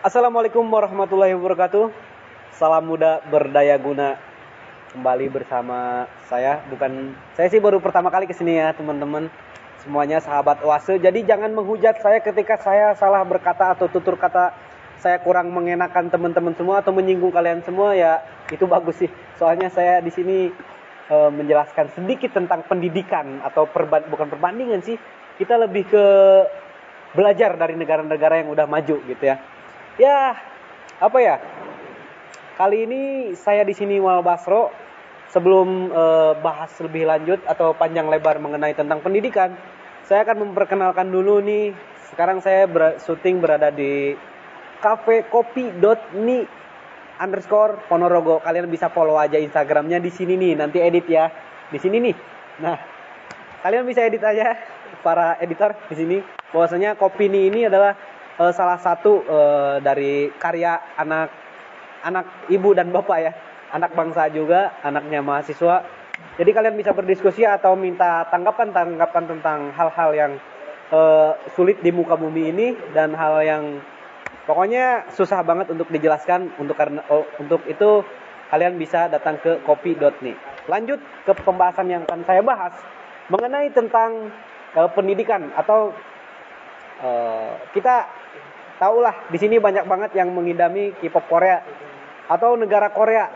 Assalamualaikum warahmatullahi wabarakatuh. Salam muda berdaya guna. Kembali bersama saya. Saya sih baru pertama kali kesini ya teman-teman. Semuanya sahabat Oase. Jadi jangan menghujat saya ketika saya salah berkata atau tutur kata saya kurang mengenakan teman-teman semua atau menyinggung kalian semua ya. Itu bagus sih. Soalnya saya di sini menjelaskan sedikit tentang pendidikan atau bukan perbandingan sih. Kita lebih ke belajar dari negara-negara yang udah maju gitu ya. Ya, apa ya? Kali ini saya di sini Muhammad Basro. Sebelum bahas lebih lanjut atau panjang lebar mengenai tentang pendidikan, saya akan memperkenalkan dulu nih. Sekarang saya syuting berada di cafe kopi.ni_Ponorogo. Kalian bisa follow aja Instagramnya di sini nih. Nanti edit ya, di sini nih. Nah, kalian bisa edit aja para editor di sini. Bahwasanya kopi ini adalah salah satu dari karya anak ibu dan bapak ya, anak bangsa juga, anaknya mahasiswa. Jadi kalian bisa berdiskusi atau minta tanggapan tentang hal-hal yang sulit di muka bumi ini dan hal yang pokoknya susah banget untuk dijelaskan. Untuk itu kalian bisa datang ke kopi.ni. Lanjut ke pembahasan yang akan saya bahas mengenai tentang pendidikan atau kita tahulah di sini banyak banget yang mengidami K-pop Korea atau negara Korea.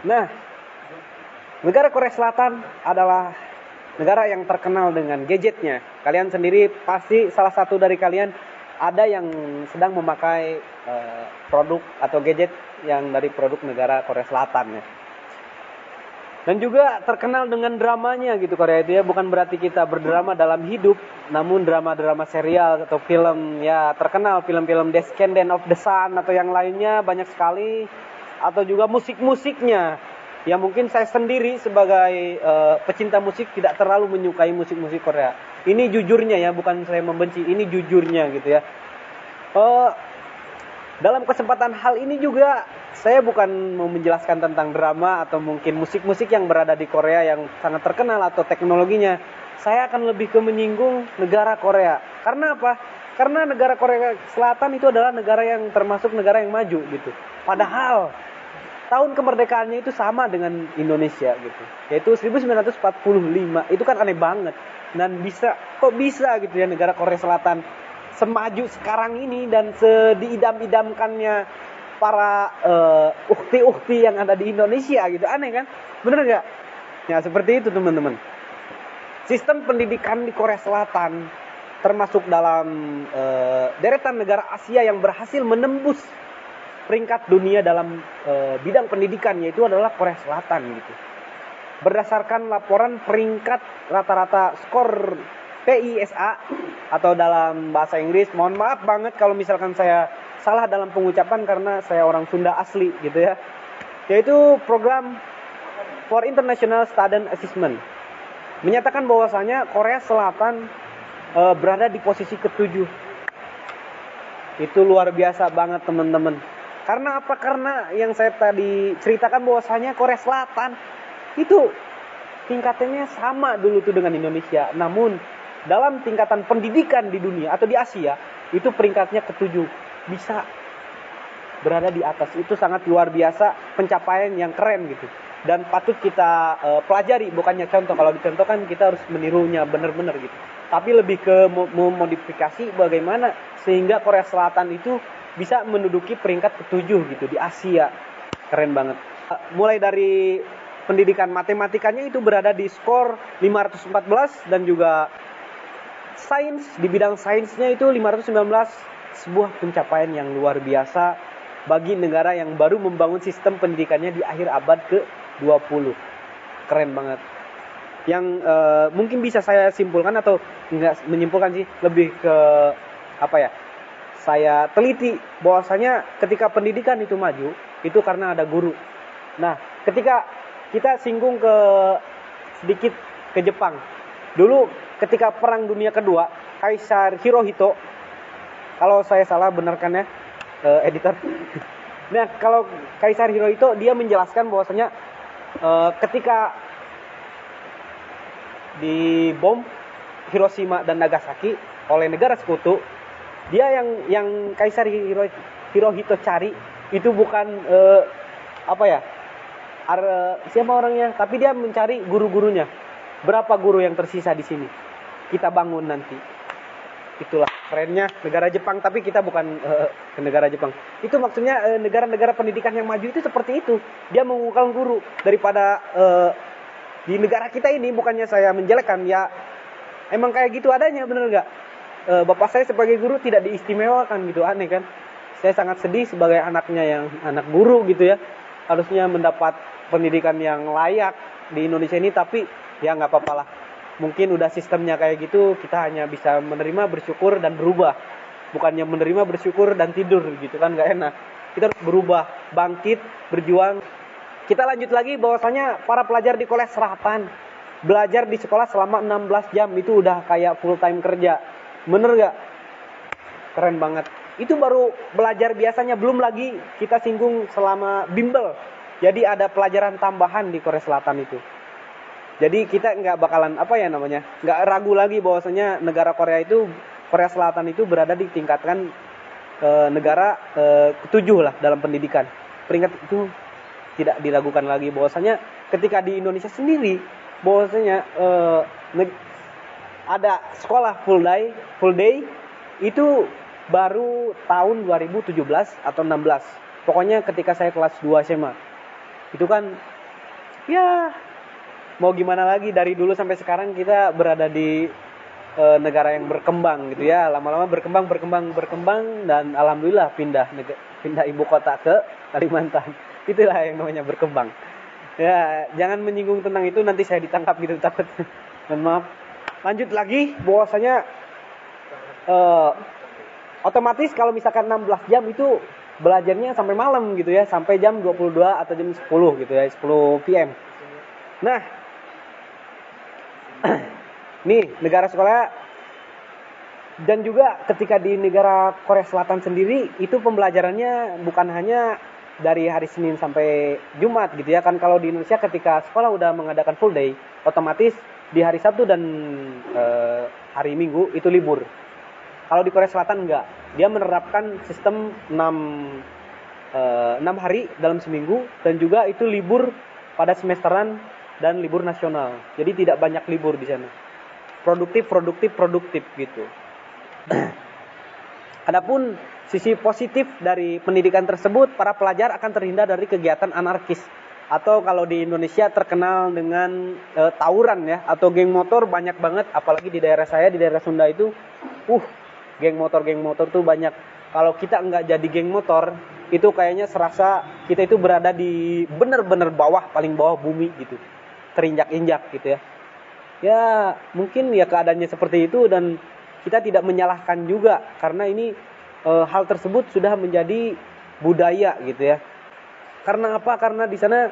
Nah, negara Korea Selatan adalah negara yang terkenal dengan gadgetnya. Kalian sendiri pasti salah satu dari kalian ada yang sedang memakai produk atau gadget yang dari produk negara Korea Selatan ya. Dan juga terkenal dengan dramanya gitu Korea itu ya. Bukan berarti kita berdrama dalam hidup, namun drama-drama serial atau film ya terkenal, film-film Descendant of the Sun atau yang lainnya banyak sekali. Atau juga musik-musiknya. Ya mungkin saya sendiri sebagai pecinta musik tidak terlalu menyukai musik-musik Korea. Ini jujurnya ya, bukan saya membenci, ini jujurnya gitu ya. Dalam kesempatan hal ini juga saya bukan mau menjelaskan tentang drama atau mungkin musik-musik yang berada di Korea yang sangat terkenal atau teknologinya. Saya akan lebih ke menyinggung negara Korea. Karena apa? Karena negara Korea Selatan itu adalah negara yang termasuk negara yang maju gitu. Padahal tahun kemerdekaannya itu sama dengan Indonesia gitu. Yaitu 1945. Itu kan aneh banget. Dan kok bisa gitu ya negara Korea Selatan semaju sekarang ini dan diidam-idamkannya para ukti-ukti yang ada di Indonesia gitu. Aneh kan? Bener gak? Ya seperti itu teman-teman. Sistem pendidikan di Korea Selatan termasuk dalam deretan negara Asia yang berhasil menembus peringkat dunia dalam bidang pendidikan, yaitu adalah Korea Selatan gitu. Berdasarkan laporan peringkat rata-rata skor PISA atau dalam bahasa Inggris, mohon maaf banget kalau misalkan saya salah dalam pengucapan karena saya orang Sunda asli gitu ya. Yaitu program for International Student Assessment menyatakan bahwasanya Korea Selatan berada di posisi ke-7. Itu luar biasa banget teman-teman. Karena apa? Karena yang saya tadi ceritakan bahwasanya Korea Selatan itu tingkatannya sama dulu tuh dengan Indonesia. Namun dalam tingkatan pendidikan di dunia atau di Asia itu peringkatnya ke-7, bisa berada di atas. Itu sangat luar biasa, pencapaian yang keren gitu dan patut kita pelajari. Bukannya contoh, kalau dicontohkan kita harus menirunya benar-benar gitu, tapi lebih ke memodifikasi bagaimana sehingga Korea Selatan itu bisa menduduki peringkat ke-7 gitu di Asia. Keren banget. Mulai dari pendidikan matematikanya itu berada di skor 514 dan juga sains, di bidang sainsnya itu 519, sebuah pencapaian yang luar biasa bagi negara yang baru membangun sistem pendidikannya di akhir abad ke-20. Keren banget. Yang mungkin bisa saya simpulkan atau enggak menyimpulkan sih, lebih ke apa ya? Saya teliti bahwasanya ketika pendidikan itu maju, itu karena ada guru. Nah, ketika kita singgung sedikit ke Jepang. Dulu ketika Perang Dunia Kedua, Kaisar Hirohito, kalau saya salah benarkan ya editor. Nah, kalau Kaisar Hirohito dia menjelaskan bahwasanya ketika dibom Hiroshima dan Nagasaki oleh negara sekutu, dia yang Kaisar Hirohito Cari itu bukan siapa orangnya, tapi dia mencari guru-gurunya. Berapa guru yang tersisa di sini? Kita bangun nanti. Itulah kerennya negara Jepang, tapi kita bukan ke negara Jepang. Itu maksudnya negara-negara pendidikan yang maju itu seperti itu. Dia mengumpulkan guru daripada di negara kita ini, bukannya saya menjelekkan ya. Emang kayak gitu adanya, bener nggak? Bapak saya sebagai guru tidak diistimewakan gitu, aneh kan? Saya sangat sedih sebagai anaknya yang anak guru gitu ya. Harusnya mendapat pendidikan yang layak di Indonesia ini, tapi ya nggak apa-apa lah. Mungkin udah sistemnya kayak gitu, kita hanya bisa menerima, bersyukur, dan berubah. Bukannya menerima, bersyukur, dan tidur gitu kan, nggak enak. Kita harus berubah, bangkit, berjuang. Kita lanjut lagi bahwasanya para pelajar di Korea Selatan belajar di sekolah selama 16 jam, itu udah kayak full time kerja. Bener nggak? Keren banget. Itu baru belajar biasanya, belum lagi kita singgung selama bimbel. Jadi ada pelajaran tambahan di Korea Selatan itu. Jadi kita nggak bakalan nggak ragu lagi bahwasanya negara Korea Selatan itu berada di tingkatan negara ketujuh lah dalam pendidikan. Peringkat itu tidak diragukan lagi bahwasanya ketika di Indonesia sendiri bahwasanya ada sekolah full day itu baru tahun 2017 atau 16. Pokoknya ketika saya kelas 2 SMA. Itu kan ya mau gimana lagi, dari dulu sampai sekarang kita berada di negara yang berkembang gitu ya. Lama-lama berkembang dan alhamdulillah pindah ibu kota ke Kalimantan. Itulah yang namanya berkembang. Ya, jangan menyinggung tentang itu, nanti saya ditangkap gitu takut. Mohon maaf. Lanjut lagi bahwasanya otomatis kalau misalkan 16 jam itu belajarnya sampai malam gitu ya, sampai jam 22 atau jam 10 gitu ya, 10 PM. Nah, nih negara sekolah, dan juga ketika di negara Korea Selatan sendiri itu pembelajarannya bukan hanya dari hari Senin sampai Jumat gitu ya kan. Kalau di Indonesia ketika sekolah udah mengadakan full day, otomatis di hari Sabtu dan hari Minggu itu libur. Kalau di Korea Selatan enggak, dia menerapkan sistem 6 hari dalam seminggu, dan juga itu libur pada semesteran dan libur nasional. Jadi tidak banyak libur di sana. Produktif gitu. Adapun sisi positif dari pendidikan tersebut, para pelajar akan terhindar dari kegiatan anarkis, atau kalau di Indonesia terkenal dengan tawuran ya, atau geng motor banyak banget, apalagi di daerah saya, di daerah Sunda itu geng motor tuh banyak. Kalau kita nggak jadi geng motor, itu kayaknya serasa kita itu berada di bener-bener paling bawah bumi gitu, terinjak-injak gitu ya. Ya mungkin ya keadaannya seperti itu, dan kita tidak menyalahkan juga, karena ini hal tersebut sudah menjadi budaya gitu ya. Karena apa? Karena di sana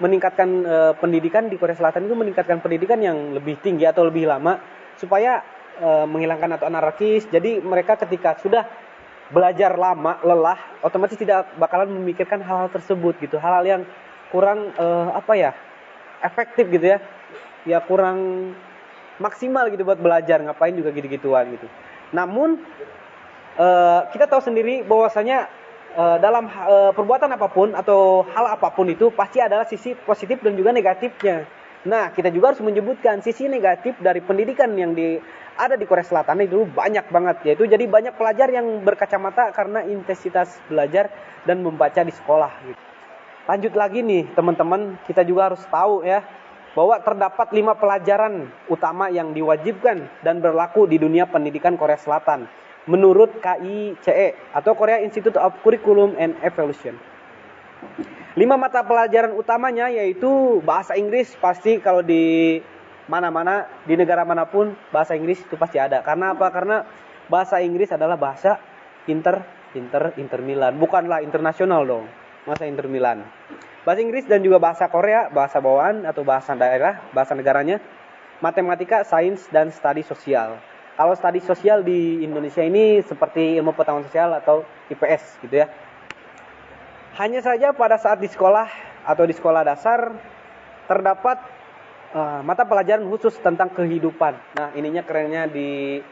meningkatkan pendidikan di Korea Selatan itu meningkatkan pendidikan yang lebih tinggi atau lebih lama, supaya menghilangkan atau anarkis. Jadi mereka ketika sudah belajar lama, lelah, otomatis tidak bakalan memikirkan hal-hal tersebut gitu. Hal-hal yang kurang efektif gitu ya. Ya kurang maksimal gitu buat belajar, ngapain juga gitu-gituan gitu. Namun kita tahu sendiri bahwasanya dalam perbuatan apapun atau hal apapun itu pasti adalah sisi positif dan juga negatifnya. Nah, kita juga harus menyebutkan sisi negatif dari pendidikan yang ada di Korea Selatan itu banyak banget, yaitu jadi banyak pelajar yang berkacamata karena intensitas belajar dan membaca di sekolah gitu. Lanjut lagi nih teman-teman, kita juga harus tahu ya bahwa terdapat 5 pelajaran utama yang diwajibkan dan berlaku di dunia pendidikan Korea Selatan menurut KICE atau Korea Institute of Curriculum and Evaluation. 5 mata pelajaran utamanya yaitu bahasa Inggris. Pasti kalau di mana-mana, di negara manapun, bahasa Inggris itu pasti ada. Karena apa? Karena bahasa Inggris adalah bahasa Inter Milan, bukanlah internasional dong. Bahasa Inter Milan. Bahasa Inggris dan juga bahasa Korea, bahasa bawaan atau bahasa daerah, bahasa negaranya, matematika, sains, dan studi sosial. Kalau studi sosial di Indonesia ini seperti ilmu pengetahuan sosial atau IPS gitu ya. Hanya saja pada saat di sekolah atau di sekolah dasar terdapat mata pelajaran khusus tentang kehidupan. Nah, ininya kerennya di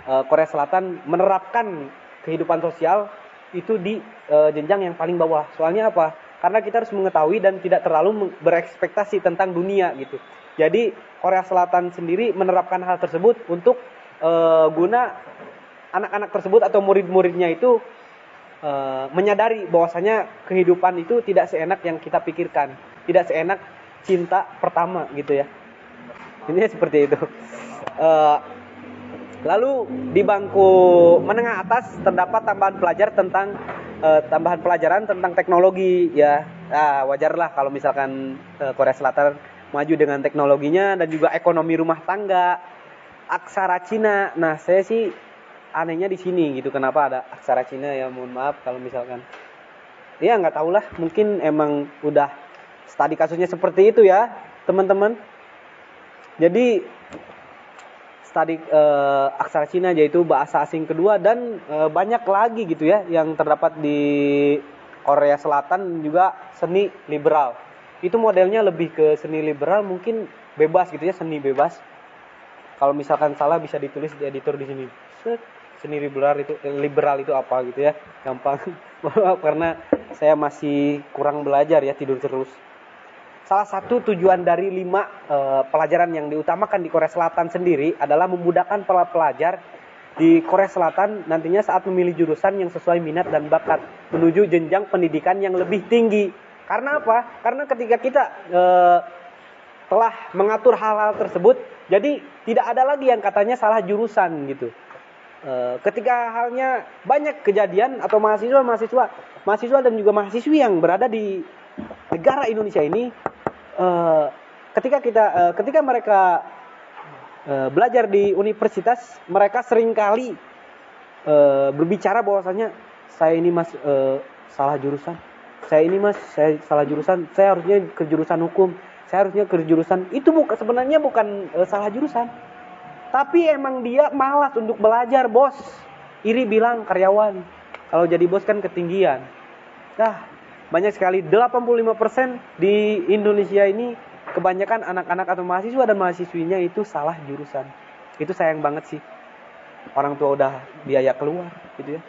Korea Selatan menerapkan kehidupan sosial itu di jenjang yang paling bawah. Soalnya apa? Karena kita harus mengetahui dan tidak terlalu berekspektasi tentang dunia gitu. Jadi Korea Selatan sendiri menerapkan hal tersebut untuk guna anak-anak tersebut atau murid-muridnya itu menyadari bahwasanya kehidupan itu tidak seenak yang kita pikirkan, tidak seenak cinta pertama gitu ya. Ini seperti itu. Lalu di bangku menengah atas terdapat tambahan pelajaran tentang teknologi ya. Nah, wajarlah kalau misalkan Korea Selatan maju dengan teknologinya dan juga ekonomi rumah tangga, aksara Cina. Nah, saya sih anehnya di sini gitu, kenapa ada aksara Cina ya, mohon maaf kalau misalkan. Ya nggak tahulah, mungkin emang udah studi kasusnya seperti itu ya, teman-teman. Jadi studi aksara Cina yaitu bahasa asing kedua dan banyak lagi gitu ya yang terdapat di Korea Selatan juga seni liberal. Itu modelnya lebih ke seni liberal, mungkin bebas gitu ya, seni bebas. Kalau misalkan salah bisa ditulis di editor di sini. Seni liberal itu apa gitu ya, gampang. Maaf karena saya masih kurang belajar ya, tidur terus. Salah satu tujuan dari 5 pelajaran yang diutamakan di Korea Selatan sendiri adalah memudahkan para pelajar di Korea Selatan nantinya saat memilih jurusan yang sesuai minat dan bakat menuju jenjang pendidikan yang lebih tinggi. Karena apa? Karena ketika kita telah mengatur hal-hal tersebut, jadi tidak ada lagi yang katanya salah jurusan gitu. Ketika halnya banyak kejadian atau mahasiswa dan juga mahasiswi yang berada di negara Indonesia ini, ketika mereka belajar di universitas, mereka seringkali berbicara bahwasanya saya ini mas salah jurusan, saya salah jurusan, saya harusnya ke jurusan hukum, saya harusnya ke jurusan itu. Sebenarnya bukan salah jurusan, tapi emang dia malas untuk belajar, bos. Iri bilang karyawan, kalau jadi bos kan ketinggian. Nah, banyak sekali, 85% di Indonesia ini kebanyakan anak-anak atau mahasiswa dan mahasiswinya itu salah jurusan. Itu sayang banget sih. Orang tua udah biaya keluar gitu ya.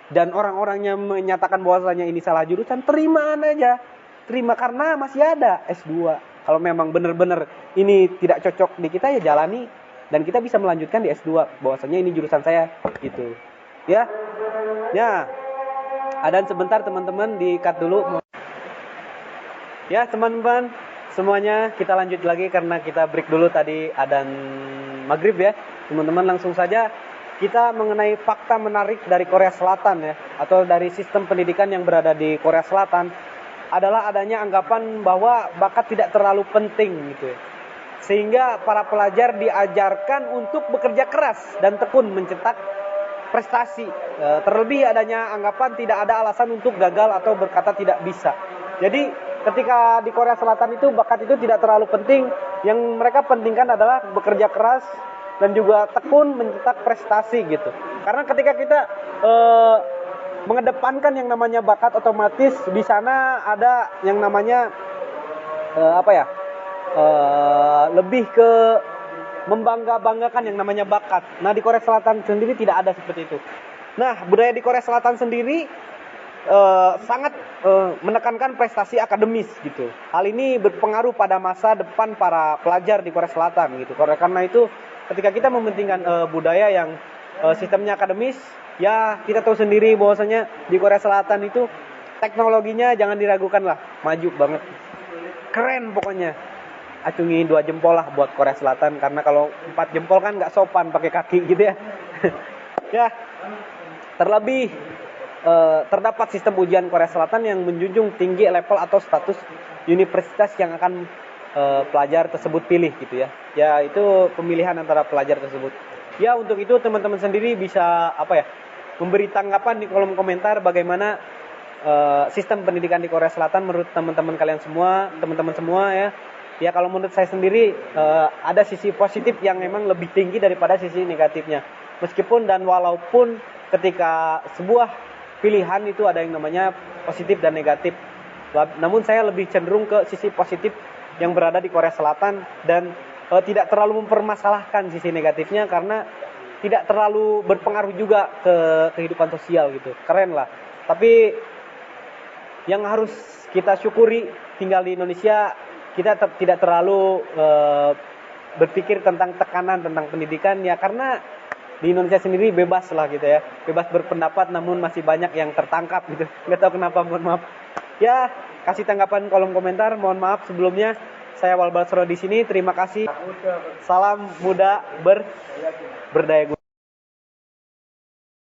Dan orang-orang yang menyatakan bahwasanya ini salah jurusan, terima aja. Terima karena masih ada S2. Kalau memang benar-benar ini tidak cocok di kita ya jalani dan kita bisa melanjutkan di S2 bahwasanya ini jurusan saya gitu. Ya. Ya. Adan sebentar teman-teman, di-cut dulu. Ya teman-teman, semuanya kita lanjut lagi karena kita break dulu tadi adan maghrib ya. Teman-teman langsung saja kita mengenai fakta menarik dari Korea Selatan ya, atau dari sistem pendidikan yang berada di Korea Selatan adalah adanya anggapan bahwa bakat tidak terlalu penting gitu ya. Sehingga para pelajar diajarkan untuk bekerja keras dan tekun mencetak prestasi. Terlebih adanya anggapan tidak ada alasan untuk gagal atau berkata tidak bisa. Jadi ketika di Korea Selatan itu bakat itu tidak terlalu penting. Yang mereka pentingkan adalah bekerja keras dan juga tekun mencetak prestasi gitu. Karena ketika kita mengedepankan yang namanya bakat, otomatis di sana ada yang namanya lebih ke membanggakan yang namanya bakat. Nah, di Korea Selatan sendiri tidak ada seperti itu. Nah, budaya di Korea Selatan sendiri sangat menekankan prestasi akademis gitu. Hal ini berpengaruh pada masa depan para pelajar di Korea Selatan gitu. Karena itu ketika kita mementingkan budaya yang sistemnya akademis, ya kita tahu sendiri bahwasanya di Korea Selatan itu teknologinya jangan diragukan lah, maju banget. Keren pokoknya. Acungi 2 jempol lah buat Korea Selatan, karena kalau 4 jempol kan nggak sopan pakai kaki gitu ya. Ya, terlebih terdapat sistem ujian Korea Selatan yang menjunjung tinggi level atau status universitas yang akan pelajar tersebut pilih gitu ya. Ya itu pemilihan antara pelajar tersebut. Ya untuk itu teman-teman sendiri bisa memberi tanggapan di kolom komentar bagaimana sistem pendidikan di Korea Selatan menurut teman-teman kalian semua, teman-teman semua ya. Ya kalau menurut saya sendiri ada sisi positif yang memang lebih tinggi daripada sisi negatifnya. Meskipun dan walaupun ketika sebuah pilihan itu ada yang namanya positif dan negatif. Namun saya lebih cenderung ke sisi positif yang berada di Korea Selatan dan tidak terlalu mempermasalahkan sisi negatifnya, karena tidak terlalu berpengaruh juga ke kehidupan sosial gitu. Keren lah. Tapi yang harus kita syukuri tinggal di Indonesia, kita tidak terlalu berpikir tentang tekanan tentang pendidikan ya, karena di Indonesia sendiri bebas lah gitu ya, bebas berpendapat, namun masih banyak yang tertangkap gitu. Nggak tahu kenapa, mohon maaf. Ya, kasih tanggapan kolom komentar. Mohon maaf sebelumnya. Saya Walbasro di sini. Terima kasih. Salam muda berdaya guna.